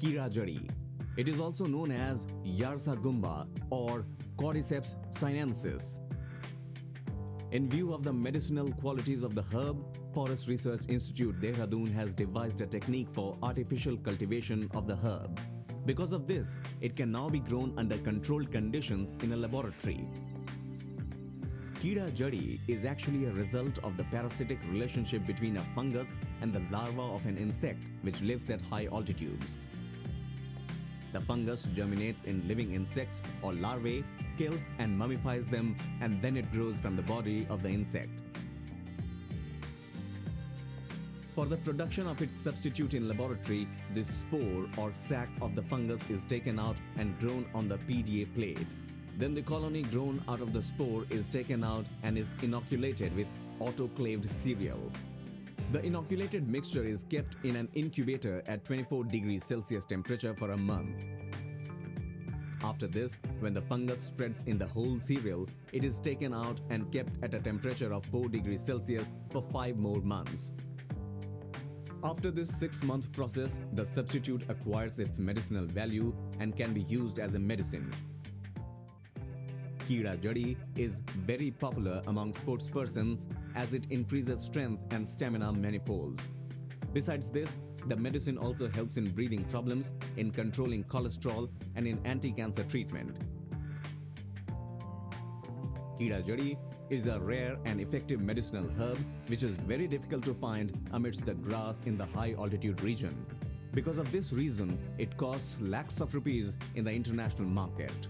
Kira Jari. It is also known as Yarsa Gumba or Cordyceps sinensis. In view of the medicinal qualities of the herb, Forest Research Institute Dehradun has devised a technique for artificial cultivation of the herb. Because of this, it can now be grown under controlled conditions in a laboratory. Kira Jari is actually a result of the parasitic relationship between a fungus and the larva of an insect which lives at high altitudes. The fungus germinates in living insects or larvae, kills and mummifies them, and then it grows from the body of the insect. For the production of its substitute in laboratory, this spore or sac of the fungus is taken out and grown on the PDA plate. Then the colony grown out of the spore is taken out and is inoculated with autoclaved cereal. The inoculated mixture is kept in an incubator at 24 degrees Celsius temperature for a month. After this, when the fungus spreads in the whole cereal, it is taken out and kept at a temperature of 4 degrees Celsius for 5 more months. After this 6-month process, the substitute acquires its medicinal value and can be used as a medicine. Kira Jari is very popular among sportspersons as it increases strength and stamina manifolds. Besides this, the medicine also helps in breathing problems, in controlling cholesterol, and in anti-cancer treatment. Kira Jari is a rare and effective medicinal herb which is very difficult to find amidst the grass in the high altitude region. Because of this reason, it costs lakhs of rupees in the international market.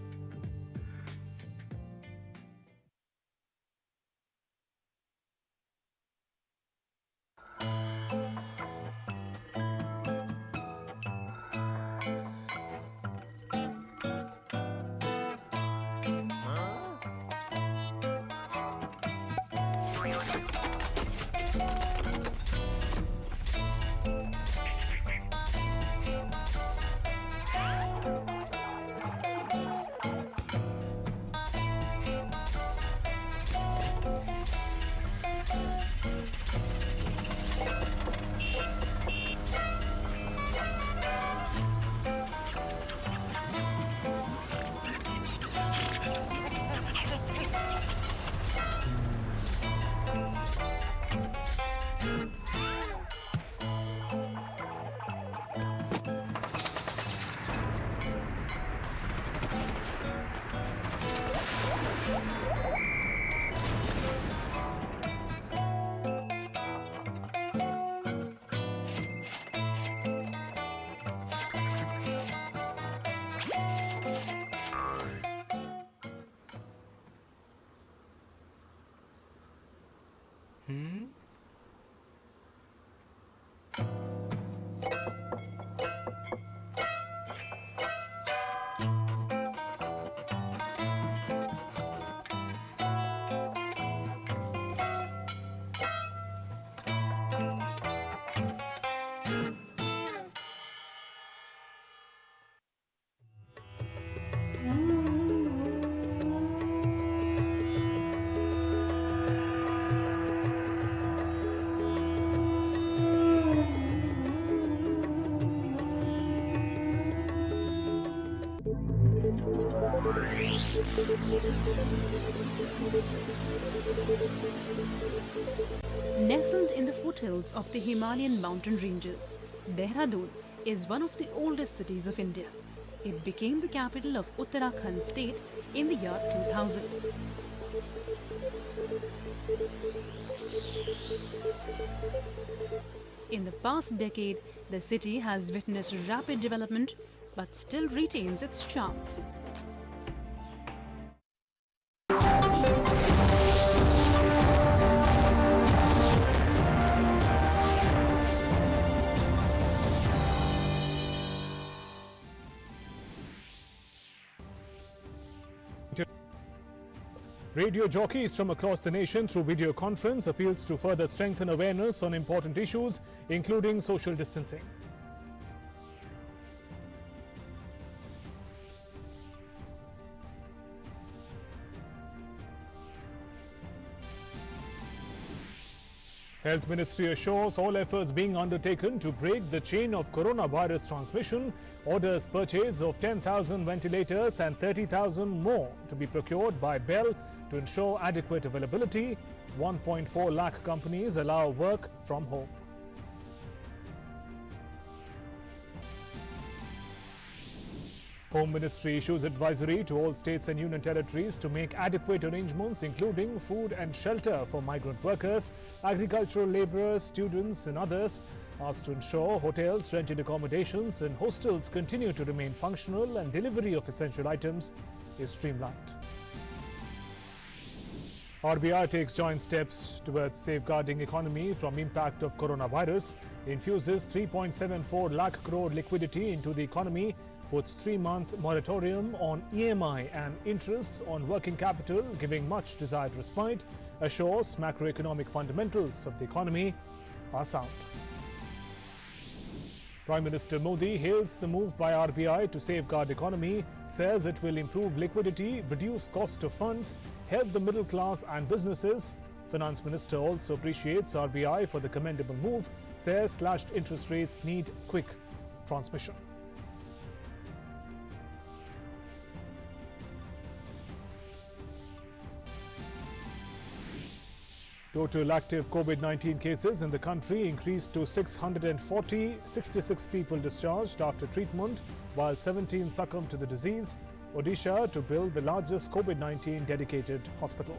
Nestled in the foothills of the Himalayan mountain ranges, Dehradun is one of the oldest cities of India. It became the capital of Uttarakhand state in the year 2000. In the past decade, the city has witnessed rapid development but still retains its charm. Radio Jockeys from across the nation through video conference appeals to further strengthen awareness on important issues, including social distancing. Health Ministry assures all efforts being undertaken to break the chain of coronavirus transmission. Orders purchase of 10,000 ventilators and 30,000 more to be procured by Bell to ensure adequate availability. 1.4 lakh companies allow work from home. Home Ministry issues advisory to all states and union territories to make adequate arrangements including food and shelter for migrant workers, agricultural labourers, students and others, asked to ensure hotels, rented accommodations and hostels continue to remain functional and delivery of essential items is streamlined. RBI takes joint steps towards safeguarding economy from impact of coronavirus, infuses 3.74 lakh crore liquidity into the economy, puts 3-month moratorium on EMI and interest on working capital, giving much desired respite, assures macroeconomic fundamentals of the economy are sound. Prime Minister Modi hails the move by RBI to safeguard economy, says it will improve liquidity, reduce cost of funds, help the middle class and businesses. Finance Minister also appreciates RBI for the commendable move, says slashed interest rates need quick transmission. Total active COVID-19 cases in the country increased to 640, 66 people discharged after treatment, while 17 succumbed to the disease. Odisha to build the largest COVID-19 dedicated hospital.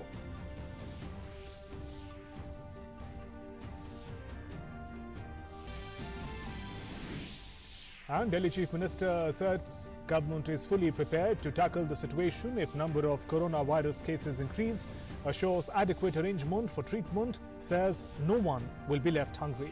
And Delhi Chief Minister asserts government is fully prepared to tackle the situation if number of coronavirus cases increase, assures adequate arrangement for treatment, says no one will be left hungry.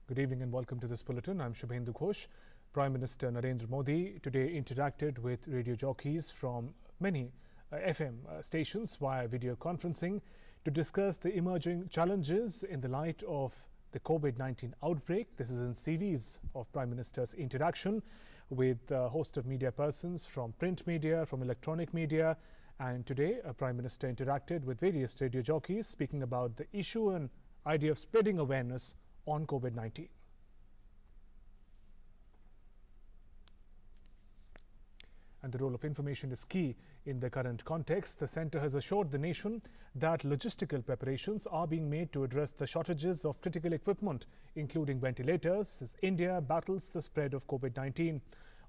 Good evening and welcome to this bulletin. I'm Shubhendu Ghosh. Prime Minister Narendra Modi today interacted with radio jockeys from many FM stations via video conferencing to discuss the emerging challenges in the light of the COVID-19 outbreak. This is in series of Prime Minister's interaction with a host of media persons from print media, from electronic media, and today Prime Minister interacted with various radio jockeys speaking about the issue and idea of spreading awareness on COVID-19. And the role of information is key in the current context. The centre has assured the nation that logistical preparations are being made to address the shortages of critical equipment, including ventilators, as India battles the spread of COVID-19.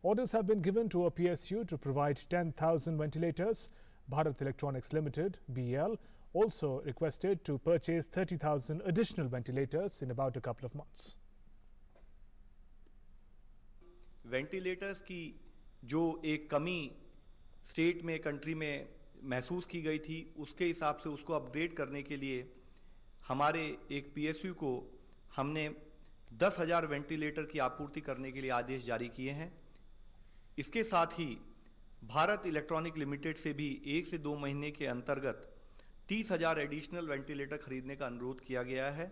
Orders have been given to a PSU to provide 10,000 ventilators. Bharati Electronics Limited, BEL, also requested to purchase 30,000 additional ventilators in about a couple of months. Ventilators की जो एक कमी state में country में महसूस की गई थी, उसके हिसाब से उसको अपग्रेड करने के लिए हमारे एक पीएसयू को हमने 10,000 वेंटिलेटर की आपूर्ति करने के लिए आदेश जारी किए हैं। इसके साथ ही भारत इलेक्ट्रॉनिक लिमिटेड से भी 1 से 2 महीने के अंतर्गत 30,000 एडिशनल वेंटिलेटर खरीदने का अनुरोध किया गया है।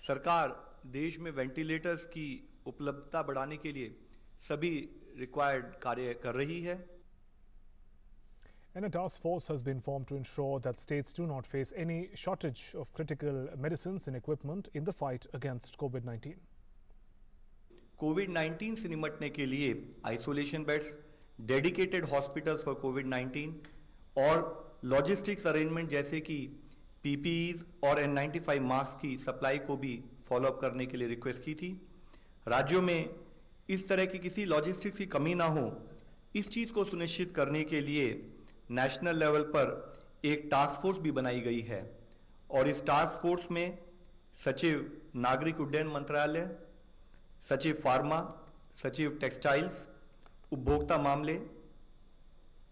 सरकार देश में वेंटिलेटर्स की उपलब्धता बढ़ाने के लिए सभी रिक्वायर्ड कार्य कर रही है। And a task force has been formed to ensure that states do not face any shortage of critical medicines and equipment in the fight against COVID-19. कोविड-19 से निपटने के लिए isolation beds, dedicated hospitals for कोविड-19 और logistics arrangement जैसे कि PPEs और N95 mask की सप्लाई को भी फॉलोअप करने के लिए रिक्वेस्ट की थी। राज्यों में इस तरह की किसी लॉजिस्टिक्स की कमी ना हो, इस चीज़ को सुनिश्चित करने के लिए नेशनल लेवल पर एक टास्क फोर्स भी बनाई गई है और इस टास्क फोर्स में सचिव नागरिक उड्डयन मंत्रालय, सचिव फार्मा, सचिव टेक्सटाइल्स, उपभोक्ता मामले,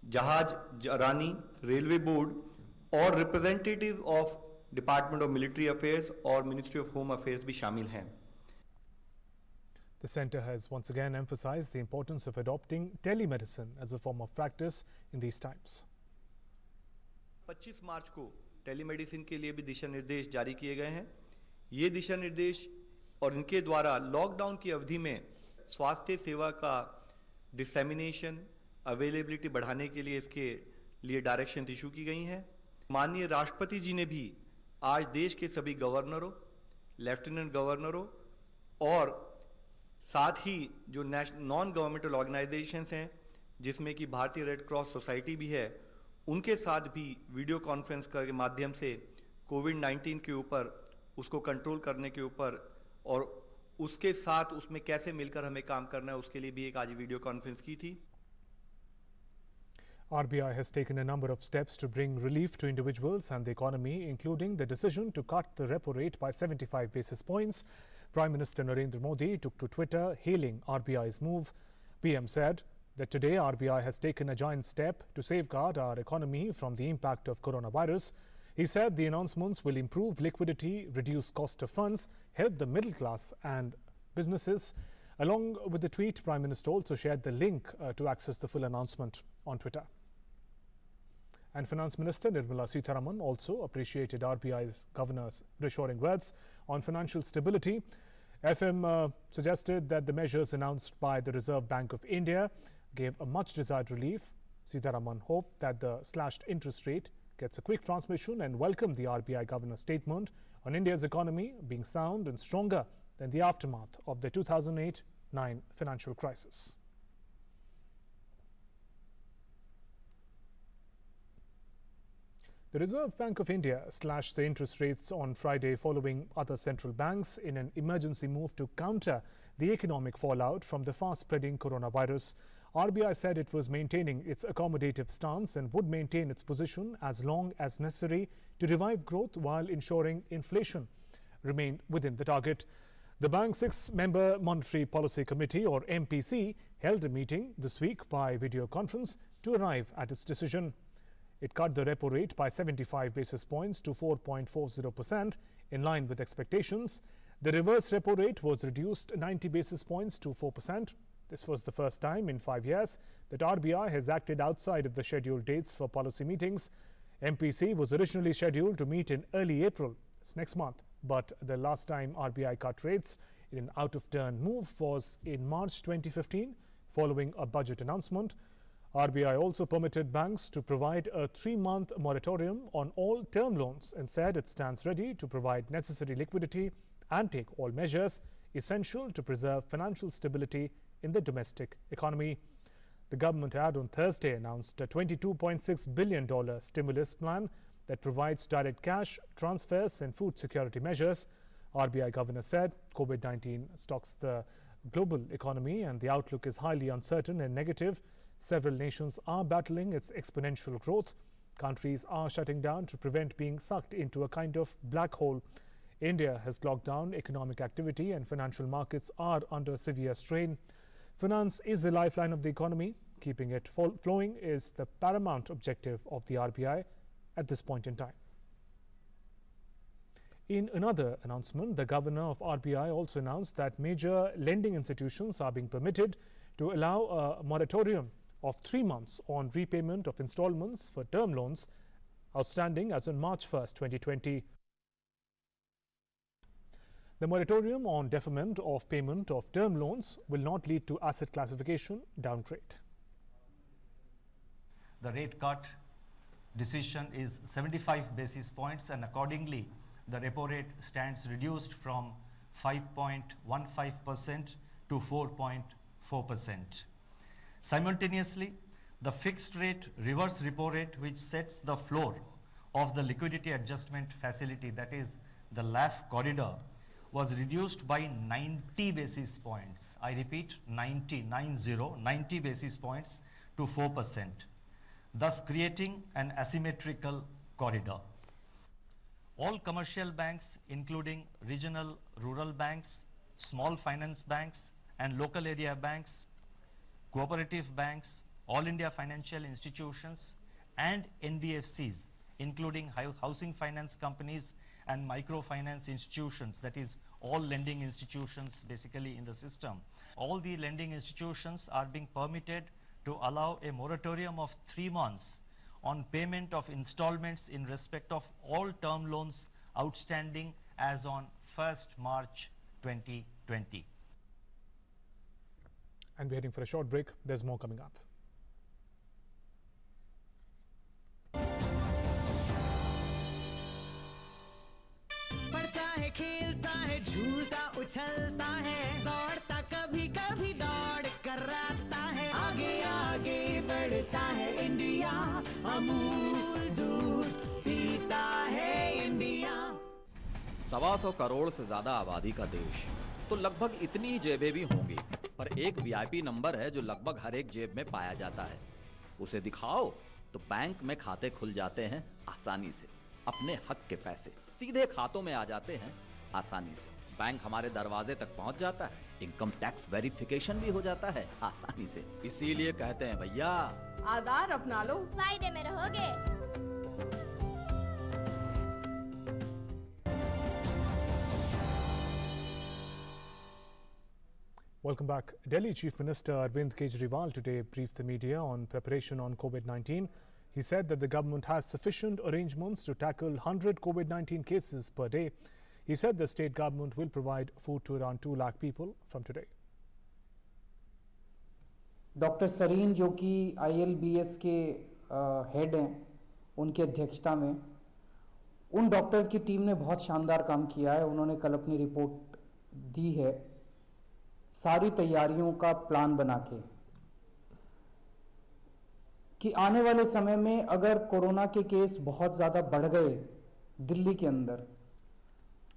जहाज रानी, रेलवे बोर्ड और representative of department of military affairs और मिनिस्ट्री ऑफ होम अफेयर्स भी शामिल हैं। The centre has once again emphasized the importance of adopting telemedicine as a form of practice in these times. 25 मार्च को telemedicine के लिए भी दिशा निर्देश जारी किए गए हैं। ये दिशा निर्देश और इनके द्वारा लॉकडाउन की अवधि में स्वास्थ्य सेवा का डिसेमिनेशन, अवेलेबिलिटी बढ़ाने के लिए इसके लिए डायरेक्शन इशू की गई हैं। माननीय राष्ट्रपति जी ने भी आज देश के सभी गवर्नरों, लेफ्टिनेंट गवर्नरों और साथ ही जो नॉन गवर्नमेंटल ऑर्गेनाइजेशंस हैं जिसमें कि भारतीय रेड क्रॉस सोसाइटी भी है, उनके साथ भी वीडियो कॉन्फ्रेंस के माध्यम से कोविड-19 के ऊपर, उसको कंट्रोल करने के ऊपर और उसके साथ उसमें कैसे मिलकर हमें काम करना है, उसके लिए भी एक आज वीडियो कॉन्फ्रेंस की थी। RBI has taken a number of steps to bring relief to individuals and the economy, including the decision to cut the repo rate by 75 basis points. Prime Minister Narendra Modi took to Twitter hailing RBI's move. PM said that today RBI has taken a giant step to safeguard our economy from the impact of coronavirus. He said the announcements will improve liquidity, reduce cost of funds, help the middle class and businesses. Along with the tweet, Prime Minister also shared the link to access the full announcement on Twitter. And Finance Minister Nirmala Sitharaman also appreciated RBI's governor's reassuring words on financial stability. FM suggested that the measures announced by the Reserve Bank of India gave a much desired relief. Sitharaman hoped that the slashed interest rate gets a quick transmission and welcomed the RBI governor's statement on India's economy being sound and stronger than the aftermath of the 2008-9 financial crisis. The Reserve Bank of India slashed the interest rates on Friday following other central banks in an emergency move to counter the economic fallout from the fast-spreading coronavirus. RBI said it was maintaining its accommodative stance and would maintain its position as long as necessary to revive growth while ensuring inflation remained within the target. The bank's 6-member Monetary Policy Committee, or MPC, held a meeting this week by video conference to arrive at its decision. It cut the repo rate by 75 basis points to 4.40% in line with expectations. The reverse repo rate was reduced 90 basis points to 4%. This was the first time in 5 years that RBI has acted outside of the scheduled dates for policy meetings. MPC was originally scheduled to meet in early April, it's next month, but the last time RBI cut rates in an out-of-turn move was in March 2015 following a budget announcement. RBI also permitted banks to provide a 3-month moratorium on all term loans and said it stands ready to provide necessary liquidity and take all measures essential to preserve financial stability in the domestic economy. The government had on Thursday announced a $22.6 billion stimulus plan that provides direct cash, transfers and food security measures. RBI governor said COVID-19 stalks the global economy and the outlook is highly uncertain and negative. Several nations are battling its exponential growth. Countries are shutting down to prevent being sucked into a kind of black hole. India has locked down economic activity and financial markets are under severe strain. Finance is the lifeline of the economy. Keeping it flowing is the paramount objective of the RBI at this point in time. In another announcement, the governor of RBI also announced that major lending institutions are being permitted to allow a moratorium of 3 months on repayment of installments for term loans outstanding as on March 1st, 2020. The moratorium on deferment of payment of term loans will not lead to asset classification downgrade. The rate cut decision is 75 basis points and accordingly the repo rate stands reduced from 5.15% to 4.4%. Simultaneously, the fixed rate reverse repo rate, which sets the floor of the liquidity adjustment facility, that is the LAF corridor, was reduced by 90 basis points. I repeat, 90 basis points to 4%, thus creating an asymmetrical corridor. All commercial banks, including regional rural banks, small finance banks, and local area banks, cooperative banks, all India financial institutions, and NBFCs, including housing finance companies and microfinance institutions, that is all lending institutions basically in the system. All the lending institutions are being permitted to allow a moratorium of 3 months on payment of installments in respect of all term loans outstanding as on 1st March 2020. And we're heading for a short break. There's more coming up. उछलता है, दौड़ता कभी कभी दौड़ कर आता है, आगे आगे बढ़ता है इंडिया, अमूल दूध पीता है इंडिया। 125 करोड़ से ज्यादा आबादी का देश, तो लगभग इतनी ही जेबें भी होंगी, पर एक वीआईपी नंबर है जो लगभग हर एक जेब में पाया जाता है। उसे दिखाओ तो बैंक में खाते खुल जाते हैं आसानी से, अपने हक के पैसे सीधे खातों में आ जाते हैं आसानी से, बैंक हमारे दरवाजे तक पहुंच जाता है, इनकम टैक्स वेरिफिकेशन भी हो जाता है आसानी से। इसीलिए कहते हैं भैया, आधार अपना लो, फायदे में रहोगे। Welcome back. Delhi Chief Minister Arvind Kejriwal today briefed the media on preparation on COVID-19. He said that the government has sufficient arrangements to tackle 100 COVID-19 cases per day. He said the state government will provide food to around 2 lakh people from today. Doctor Sarin जो कि ILBS के head हैं, उनकी अध्यक्षता में उन doctors की team ने बहुत शानदार काम किया है। उन्होंने कल अपनी रिपोर्ट दी है, सारी तैयारियों का प्लान बना के कि आने वाले समय में अगर कोरोना के केस बहुत ज़्यादा बढ़ गए दिल्ली के अंदर,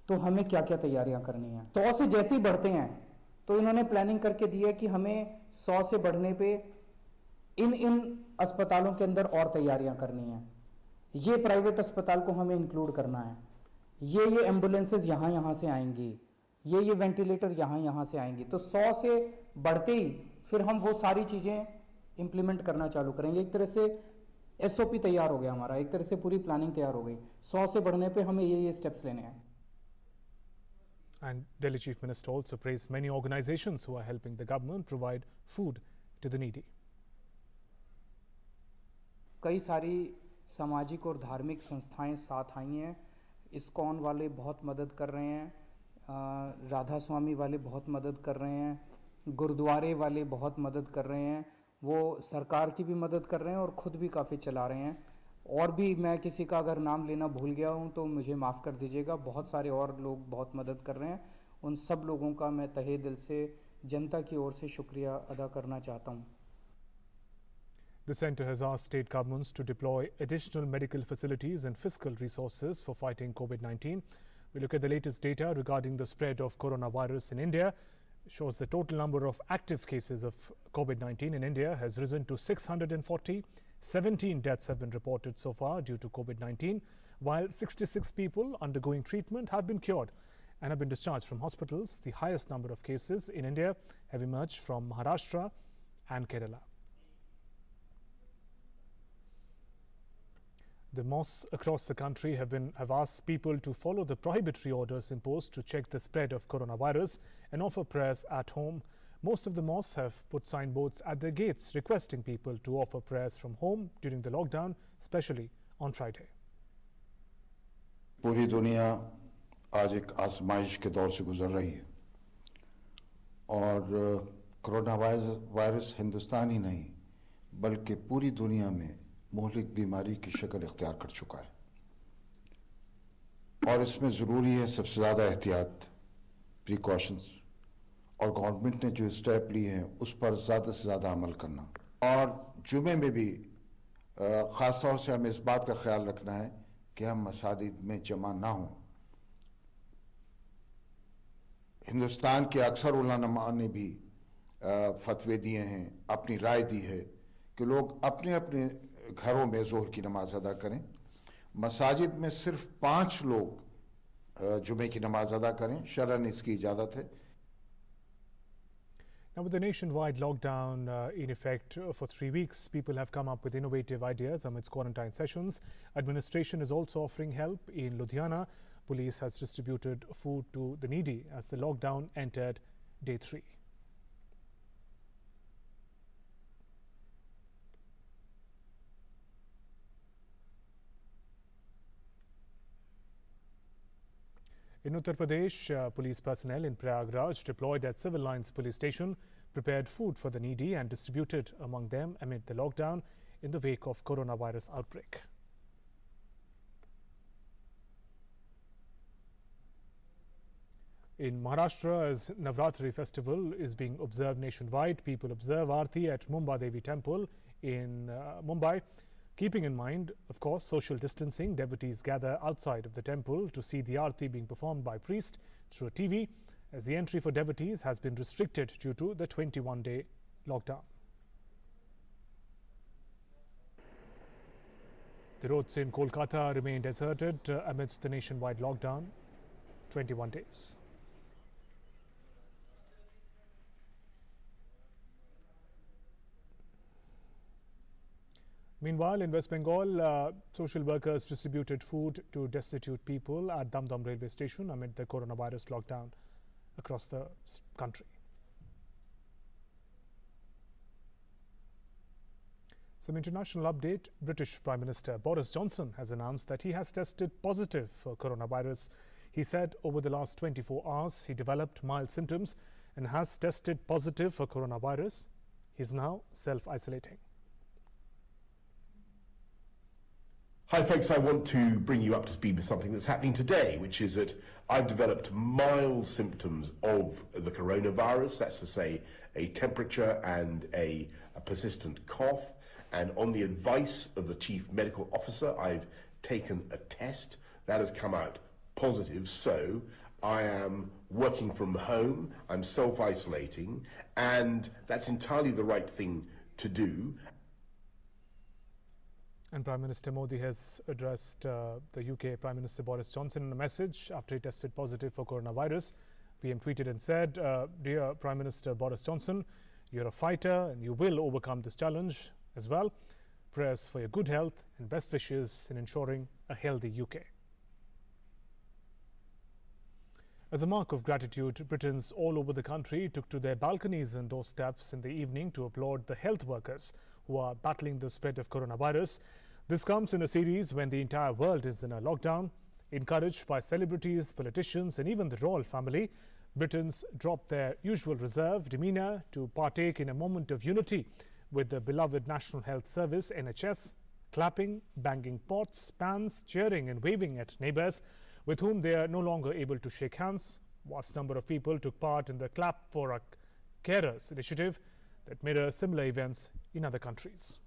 तो हमें क्या क्या तैयारियां करनी है। 100 से जैसे ही बढ़ते हैं तो इन्होंने प्लानिंग करके दी है कि हमें 100 से बढ़ने पे इन अस्पतालों के अंदर और तैयारियां करनी है। ये प्राइवेट अस्पताल को हमें इंक्लूड करना है, ये एम्बुलेंसेज यहाँ से आएंगी, ये वेंटिलेटर यहाँ से आएंगी। तो 100 से बढ़ते ही फिर हम वो सारी चीज़ें इम्प्लीमेंट करना चालू करेंगे। एक तरह से SOP तैयार हो गया हमारा, एक तरह से पूरी प्लानिंग तैयार हो गई। 100 से बढ़ने पे हमें ये स्टेप्स लेने हैं। And Delhi Chief Minister also praised many organizations who are helping the government provide food to the needy. कई सारी सामाजिक और धार्मिक संस्थाएं साथ आई हैं। इस्कॉन वाले बहुत मदद कर रहे हैं, राधा स्वामी वाले बहुत मदद कर रहे हैं, गुरुद्वारे वाले बहुत मदद कर रहे हैं, वो सरकार की भी मदद कर रहे हैं और ख़ुद भी काफ़ी चला रहे हैं। और भी मैं किसी का अगर नाम लेना भूल गया हूं तो मुझे माफ़ कर दीजिएगा। बहुत सारे और लोग बहुत मदद कर रहे हैं। उन सब लोगों का मैं तहे दिल से जनता की ओर से शुक्रिया अदा करना चाहता हूं। The centre has asked state governments to deploy additional medical facilities and fiscal resources for fighting COVID-19. We look at the latest data regarding the spread of coronavirus in India. It shows the total number of active cases of COVID-19 in India has risen to 640. 17 deaths have been reported so far due to COVID-19, while 66 people undergoing treatment have been cured and have been discharged from hospitals. The highest number of cases in India have emerged from Maharashtra and Kerala. The mosques across the country have asked people to follow the prohibitory orders imposed to check the spread of coronavirus and offer prayers at home. Most of the mosques have put signboards at their gates requesting people to offer prayers from home during the lockdown, especially on Friday. पूरी दुनिया आज एक आजमाइश के दौर से गुजर रही है और कोरोना वायरस हिंदुस्तान ही नहीं बल्कि पूरी दुनिया में मोहलिक बीमारी की शक्ल इख्तियार कर चुका है और इसमें ज़रूरी है सबसे ज़्यादा एहतियात, प्रिकॉशंस, और गवर्नमेंट ने जो स्टेप लिए हैं उस पर ज़्यादा से ज़्यादा अमल करना। और जुमे में भी ख़ास तौर से हमें इस बात का ख्याल रखना है कि हम मसाजिद में जमा ना हों। हिंदुस्तान के अक्सर उलमा ने भी फतवे दिए हैं, अपनी राय दी है कि लोग अपने अपने घरों में ज़ोहर की नमाज अदा करें। मसाजिद में सिर्फ 5 लोग जुमे की नमाज अदा करें, शरअन इसकी इजाज़त है। Now, with the nationwide lockdown in effect for 3 weeks, people have come up with innovative ideas amidst quarantine sessions. Administration is also offering help. In Ludhiana, police has distributed food to the needy as the lockdown entered day 3. In Uttar Pradesh, police personnel in Prayagraj deployed at Civil Lines Police Station prepared food for the needy and distributed among them amid the lockdown in the wake of coronavirus outbreak. In Maharashtra, as Navratri festival is being observed nationwide, people observe Aarti at Mumba Devi Temple in Mumbai. Keeping in mind, of course, social distancing, devotees gather outside of the temple to see the Aarti being performed by priest through a TV, as the entry for devotees has been restricted due to the 21-day lockdown. The roads in Kolkata remain deserted amidst the nationwide lockdown, 21 days. Meanwhile, in West Bengal, social workers distributed food to destitute people at Damdam railway station amid the coronavirus lockdown across the country. Some international update. British Prime Minister Boris Johnson has announced that he has tested positive for coronavirus. He said over the last 24 hours he developed mild symptoms and has tested positive for coronavirus. He is now self-isolating. Hi folks, I want to bring you up to speed with something that's happening today, which is that I've developed mild symptoms of the coronavirus, that's to say a temperature and a persistent cough, and on the advice of the Chief Medical Officer I've taken a test that has come out positive, so I am working from home, I'm self-isolating, and that's entirely the right thing to do. And Prime Minister Modi has addressed the UK Prime Minister Boris Johnson in a message after he tested positive for coronavirus. PM tweeted and said, "Dear Prime Minister Boris Johnson, you're a fighter and you will overcome this challenge as well. Prayers for your good health and best wishes in ensuring a healthy UK." As a mark of gratitude, Britons all over the country took to their balconies and doorsteps in the evening to applaud the health workers who are battling the spread of coronavirus. This comes in a series when the entire world is in a lockdown. Encouraged by celebrities, politicians and even the royal family, Britons dropped their usual reserved demeanour to partake in a moment of unity with the beloved National Health Service (NHS), clapping, banging pots, pans, cheering and waving at neighbours with whom they are no longer able to shake hands. Vast number of people took part in the Clap for Our Carers initiative that mirrors similar events in other countries.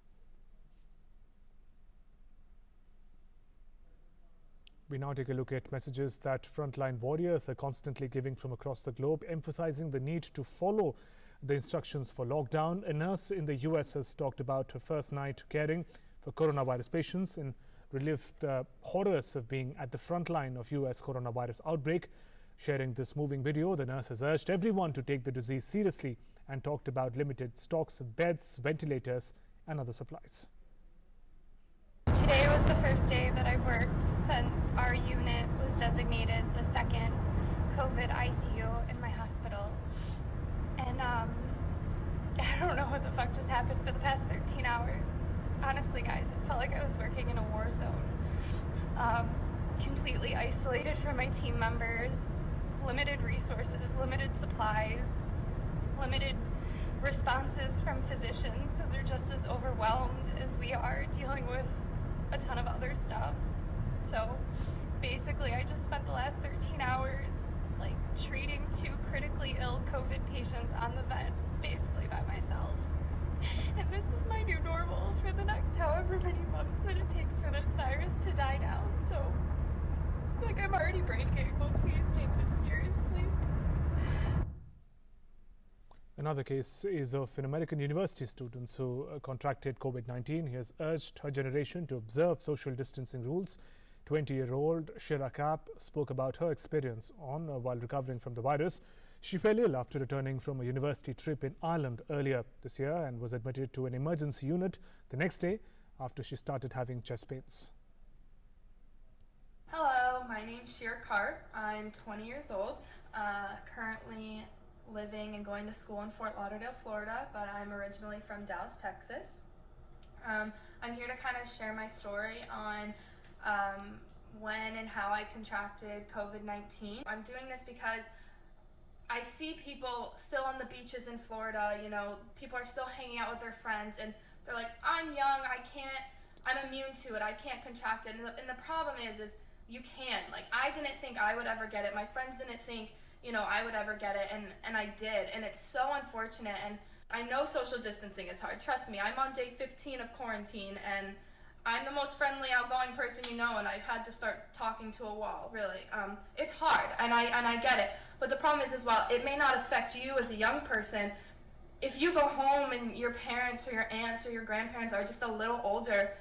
We now take a look at messages that frontline warriors are constantly giving from across the globe, emphasizing the need to follow the instructions for lockdown. A nurse in the US has talked about her first night caring for coronavirus patients and relived the horrors of being at the front line of US coronavirus outbreak. Sharing this moving video, the nurse has urged everyone to take the disease seriously and talked about limited stocks of beds, ventilators and other supplies. Today was the first day that I've worked since our unit was designated the second COVID ICU in my hospital. And I don't know what the fuck just happened for the past 13 hours. Honestly, guys, it felt like I was working in a war zone. Completely isolated from my team members, limited resources, limited supplies, limited responses from physicians because they're just as overwhelmed as we are dealing with a ton of other stuff. So basically I just spent the last 13 hours like treating 2 critically ill COVID patients on the vent basically by myself. And this is my new normal for the next however many months that it takes for this virus to die down. So like I'm already breaking, but please take this seriously. Another case is of an American university student who contracted COVID-19. He has urged her generation to observe social distancing rules. 20-year-old Shira Kapp spoke about her experience while recovering from the virus. She fell ill after returning from a university trip in Ireland earlier this year and was admitted to an emergency unit the next day after she started having chest pains. Hello, my name's Shira Cart. I'm 20 years old, currently living and going to school in Fort Lauderdale, Florida, but I'm originally from Dallas, Texas. I'm here to kind of share my story on when and how I contracted COVID-19. I'm doing this because I see people still on the beaches in Florida, you know, people are still hanging out with their friends and they're like, I'm young, I'm immune to it, I can't contract it. And the problem is you can. Like, I didn't think I would ever get it. My friends didn't think I would ever get it, and I did, and it's so unfortunate. And I know social distancing is hard. Trust me, I'm on day 15 of quarantine, and I'm the most friendly, outgoing person and I've had to start talking to a wall, really. It's hard, and I get it. But the problem is, well, it may not affect you as a young person. If you go home and your parents or your aunts or your grandparents are just a little older,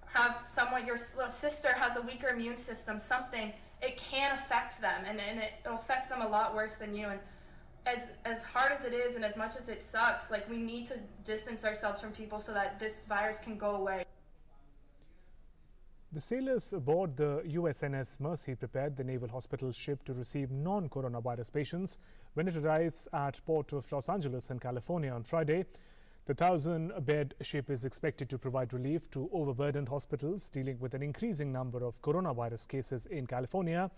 have someone, your sister has a weaker immune system, something, it can affect them, and it'll affect them a lot worse than you. And as hard as it is and as much as it sucks, like, we need to distance ourselves from people so that this virus can go away. The sailors aboard the USNS Mercy prepared the naval hospital ship to receive non-coronavirus patients when it arrives at Port of Los Angeles in California on Friday. The 1,000-bed ship is expected to provide relief to overburdened hospitals dealing with an increasing number of coronavirus cases in California.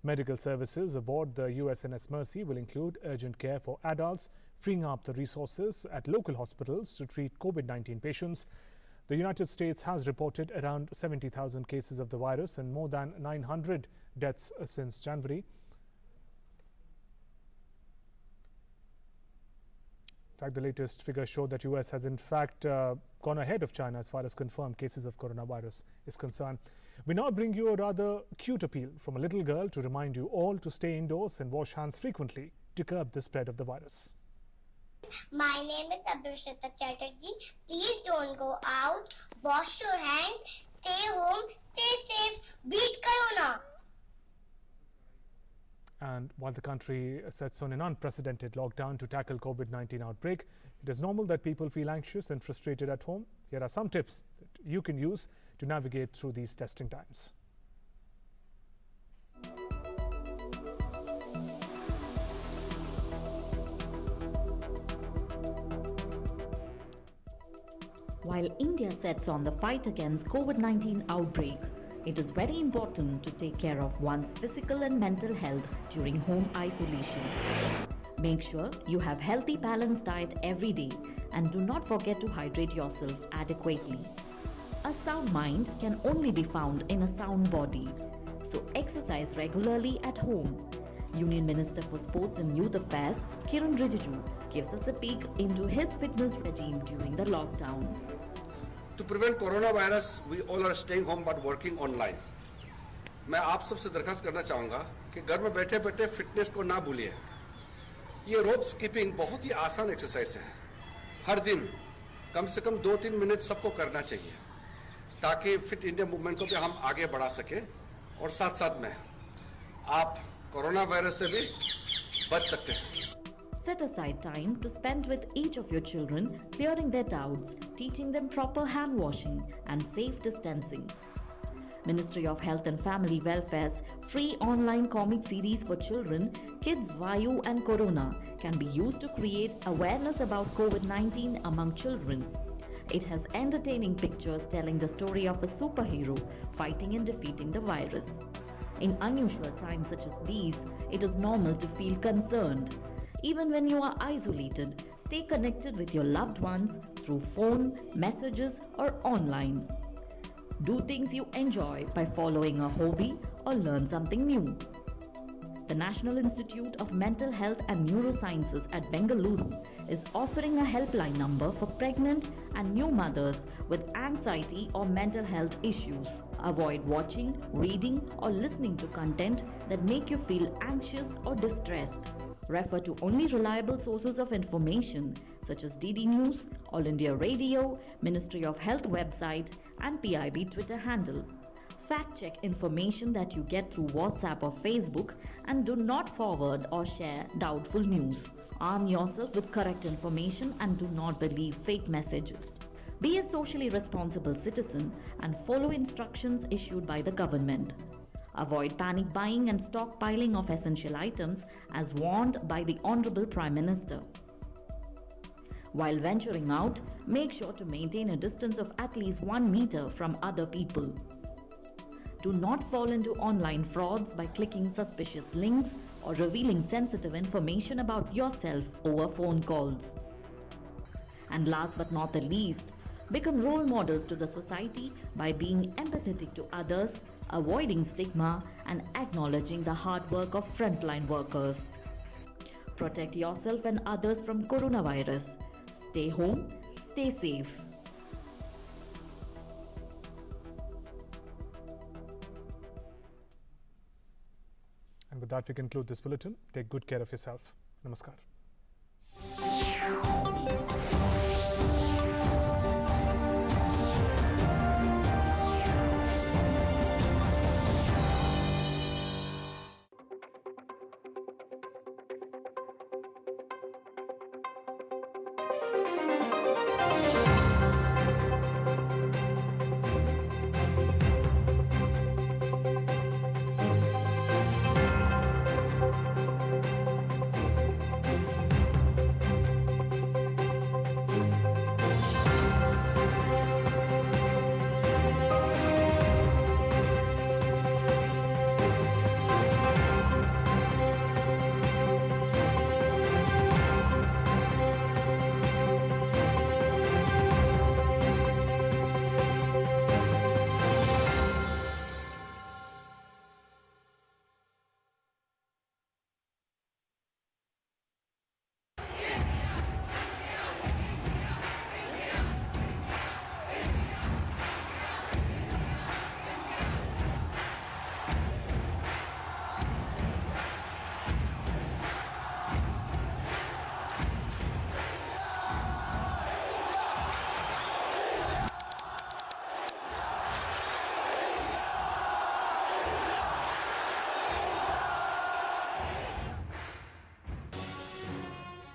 Medical services aboard the USNS Mercy will include urgent care for adults, freeing up the resources at local hospitals to treat COVID-19 patients. The United States has reported around 70,000 cases of the virus and more than 900 deaths since January. In fact, the latest figures show that US has in fact gone ahead of China as far as confirmed cases of coronavirus is concerned. We now bring you a rather cute appeal from a little girl to remind you all to stay indoors and wash hands frequently to curb the spread of the virus. My name is Abhishita Chatterjee. Please don't go out. Wash your hands. Stay home. Stay safe. Beat Corona. And while the country sets on an unprecedented lockdown to tackle COVID-19 outbreak, it is normal that people feel anxious and frustrated at home. Here are some tips that you can use to navigate through these testing times. While India sets on the fight against COVID-19 outbreak, it is very important to take care of one's physical and mental health during home isolation. Make sure you have healthy balanced diet every day and do not forget to hydrate yourself adequately. A sound mind can only be found in a sound body, so exercise regularly at home. Union Minister for Sports and Youth Affairs, Kiran Rijiju, gives us a peek into his fitness regime during the lockdown. To prevent coronavirus, we all are staying home but working online. मैं आप सबसे दरखास्त करना चाहूँगा कि घर में बैठे बैठे फिटनेस को ना भूलिए। ये रोप स्किपिंग बहुत ही आसान एक्सरसाइज है। हर दिन कम से कम 2-3 मिनट सबको करना चाहिए ताकि फिट इंडिया मूवमेंट को भी हम आगे बढ़ा सके और साथ साथ में आप कोरोना वायरस से भी बच सकते हैं। Set aside time to spend with each of your children, clearing their doubts, teaching them proper hand washing and safe distancing. Ministry of Health and Family Welfare's free online comic series for children, Kids, Vayu and Corona, can be used to create awareness about COVID-19 among children. It has entertaining pictures telling the story of a superhero fighting and defeating the virus. In unusual times such as these, it is normal to feel concerned. Even when you are isolated, stay connected with your loved ones through phone, messages, or online. Do things you enjoy by following a hobby or learn something new. The National Institute of Mental Health and Neurosciences at Bengaluru is offering a helpline number for pregnant and new mothers with anxiety or mental health issues. Avoid watching, reading, or listening to content that make you feel anxious or distressed. Refer to only reliable sources of information such as DD News, All India Radio, Ministry of Health website, and PIB Twitter handle. Fact-check information that you get through WhatsApp or Facebook and do not forward or share doubtful news. Arm yourself with correct information and do not believe fake messages. Be a socially responsible citizen and follow instructions issued by the government. Avoid panic buying and stockpiling of essential items as warned by the Honorable Prime Minister. While venturing out, make sure to maintain a distance of at least 1 meter from other people. Do not fall into online frauds by clicking suspicious links or revealing sensitive information about yourself over phone calls. And last but not the least, become role models to the society by being empathetic to others, avoiding stigma, and acknowledging the hard work of frontline workers. Protect yourself and others from coronavirus. Stay home, stay safe. And with that, we conclude this bulletin. Take good care of yourself. Namaskar.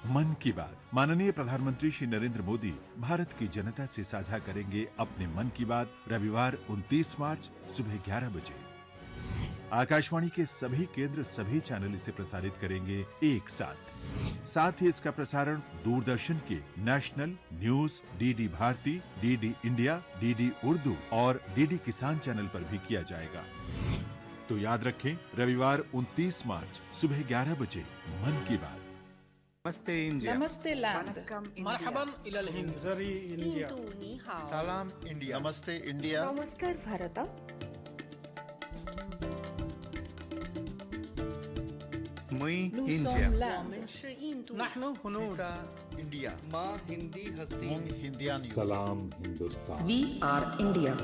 मन की बात। माननीय प्रधानमंत्री श्री नरेंद्र मोदी भारत की जनता से साझा करेंगे अपने मन की बात रविवार 29 मार्च सुबह 11 बजे। आकाशवाणी के सभी केंद्र सभी चैनल इसे प्रसारित करेंगे एक साथ ही इसका प्रसारण दूरदर्शन के national news, DD Bharati, DD India, DD Urdu और डीडी किसान चैनल पर भी किया जाएगा। तो याद रखें, रविवार 29 मार्च सुबह 11 बजे मन की बात। नमस्ते इंडिया। नमस्ते लैंड। मरहबन इलल हिंद। जरी इंडिया। सलाम इंडिया। नमस्ते इंडिया। नमस्कार भारत। मुई इंडिया। नहनु हुनूर इंडिया। माँ हिंदी हस्ती हिंदियानी। सलाम हिंदुस्तान। We are India.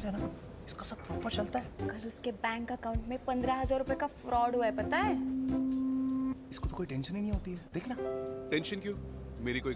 है ना, इसका सब प्रॉपर चलता है। कल उसके बैंक अकाउंट में 15,000 रुपए का फ्रॉड हुआ है, पता है? इसको तो कोई टेंशन ही नहीं होती है, देखना। टेंशन क्यों? मेरी कोई